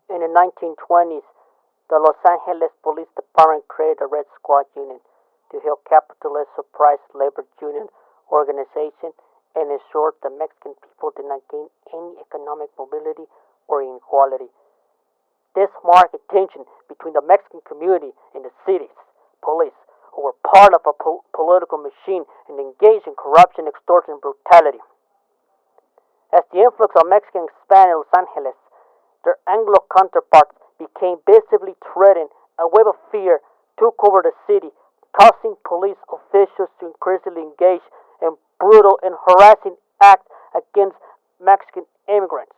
In the 1920s, the Los Angeles Police Department created a Red Squad unit to help capitalist surprise labor union organization and ensure the Mexican people did not gain any economic mobility or inequality. This marked a tension between the Mexican community and the city's police, who were part of a political machine and engaged in corruption, extortion, and brutality. As the influx of Mexicans expanded in Los Angeles, their Anglo counterparts became visibly threatened. A wave of fear took over the city, causing police officials to increasingly engage in brutal and harassing acts against Mexican immigrants,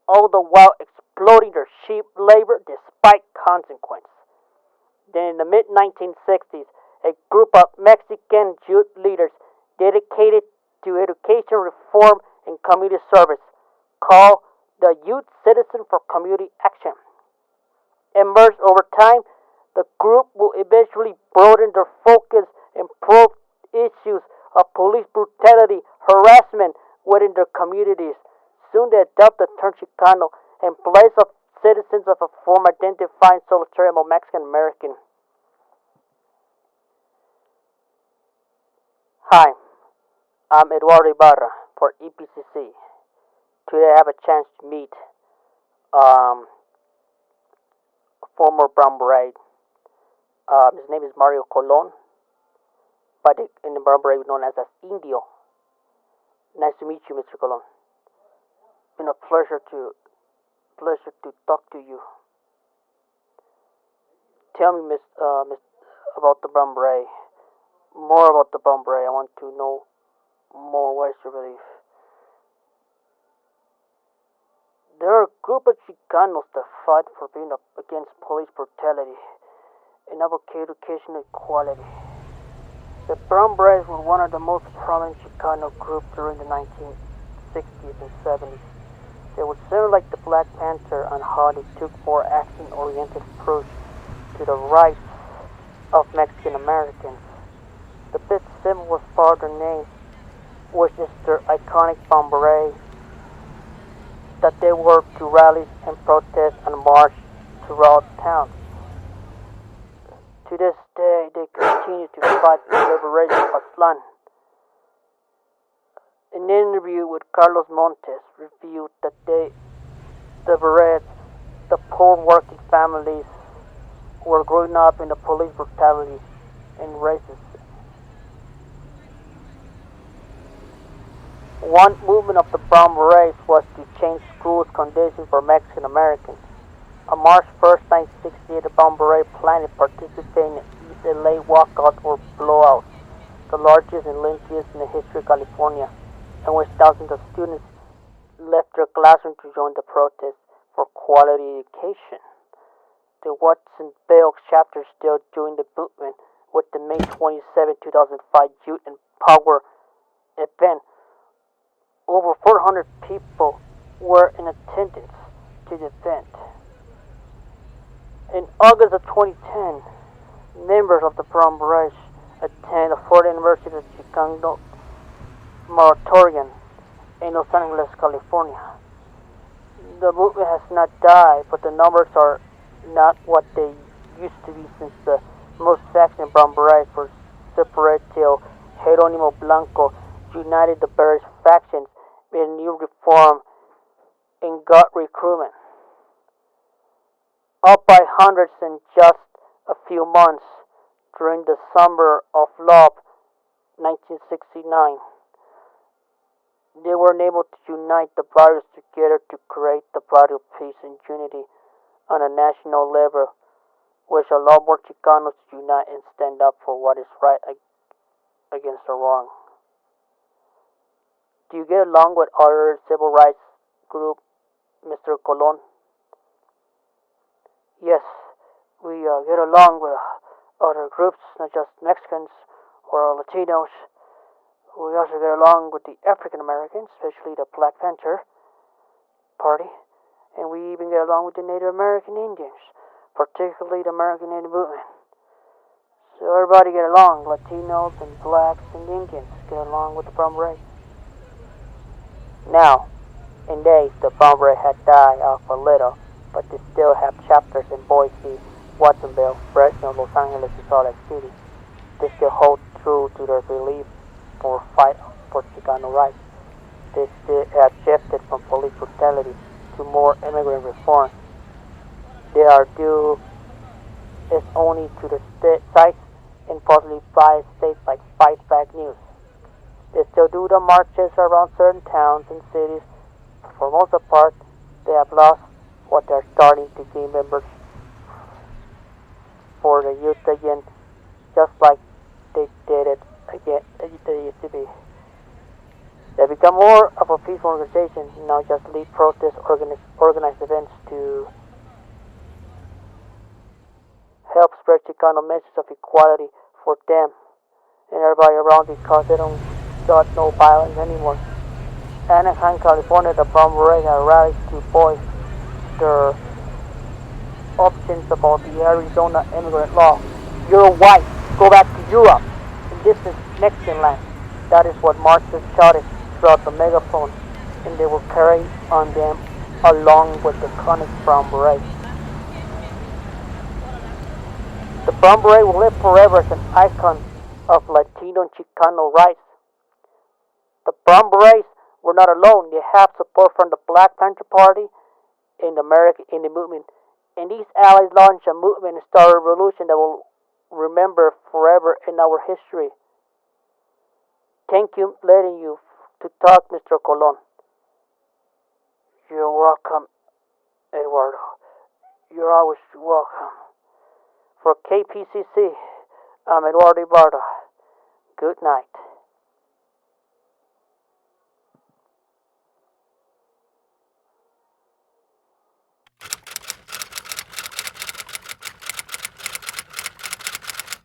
all the while exploiting their cheap labor despite consequence. Then in the mid 1960s, a group of Mexican youth leaders dedicated to education reform and community service, called the Youth Citizen for Community Action. Emerged over time, the group will eventually broaden their focus and probe issues of police brutality, harassment within their communities. Soon they adopt the term chicano in place of citizens of a form identifying solitary among Mexican American. Hi, I'm Eduardo Ibarra for EPCC. Today I have a chance to meet um, a former Brown Baret. His name is Mario Colon, but in the Brown Baret known as Indio. Nice to meet you, Mr. Colon. Been a pleasure to talk to you. Tell me, about the Brown Baret. More about the Brown Baret. I want to know more. What is your belief? There are a group of Chicanos that fight for being up against police brutality and advocate educational equality. The Brown Berets were one of the most prominent Chicano groups during the 1960s and 70s. They were similar like the Black Panther on how they took more action-oriented approach to the rights of Mexican Americans. The bit symbol was part of their name, which is their iconic Brown Beret that they wore to rallies and protests and march throughout town. To this day, they continue to fight for the liberation of Aztlan. An interview with Carlos Montes revealed that the Berets, the poor working families, were growing up in the police brutality and racism. One movement of the Brown Berets was to change schools conditions for Mexican Americans. On March 1st, 1968, the Brown Beret planned to participate in the East LA walkout or blowout, the largest and lengthiest in the history of California, in which thousands of students left their classroom to join the protest for quality education. The Watson Bell chapter still joined the movement with the May 27, 2005 Youth and Power event. Over 400 people were in attendance to the event. In August of 2010, members of the Brown Berets attended the 4th anniversary of the Chicano moratorium in Los Angeles, California. The movement has not died, but the numbers are not what they used to be since the most faction Brown Berets were separated till Jeronimo Blanco united the various factions with a new reform in gut recruitment. Up by hundreds in just a few months during the Summer of Love 1969. They were unable to unite the barrios together to create the body of peace and unity on a national level, which allowed more Chicanos to unite and stand up for what is right against the wrong. Do you get along with other civil rights group, Mr. Colon? Yes, we get along with other groups, not just Mexicans or Latinos. We also get along with the African Americans, especially the Black Panther Party, and we even get along with the Native American Indians, particularly the American Indian movement. So everybody get along. Latinos and blacks and Indians get along with the Brown Beret. Now, in days, the Brown Beret had died off a little, but they still have chapters in Boise, Watsonville, Fresno, Los Angeles, and Salt Lake City. They still hold true to their belief or fight for Chicano rights. They still have shifted from police brutality to more immigrant reform. They are due is only to the sites and possibly by states like Fight Back News. They still do the marches around certain towns and cities, but for most of the part, they have lost what they're starting to gain members for the youth again, just like they did it again. They used to be. They become more of a peaceful organization, now just lead protests, organize events to help spread Chicano message of equality for them and everybody around because they don't got no violence anymore. Anaheim, California, the Brown Baret had rallied to voice their options about the Arizona immigrant law. You're white, go back to Europe, and this is Mexican land. That is what marchers shouted throughout the megaphone, and they will carry on them along with the iconic Brown Beret. The Brown Beret will live forever as an icon of Latino and Chicano rights. The Brown Berets were not alone. They have support from the Black Panther Party in the movement. And these allies launched a movement and started a revolution that will remember forever in our history. Thank you letting you to talk, Mr. Colon. You're welcome, Eduardo. You're always welcome. For KPCC, I'm Eduardo Ibarra. Good night.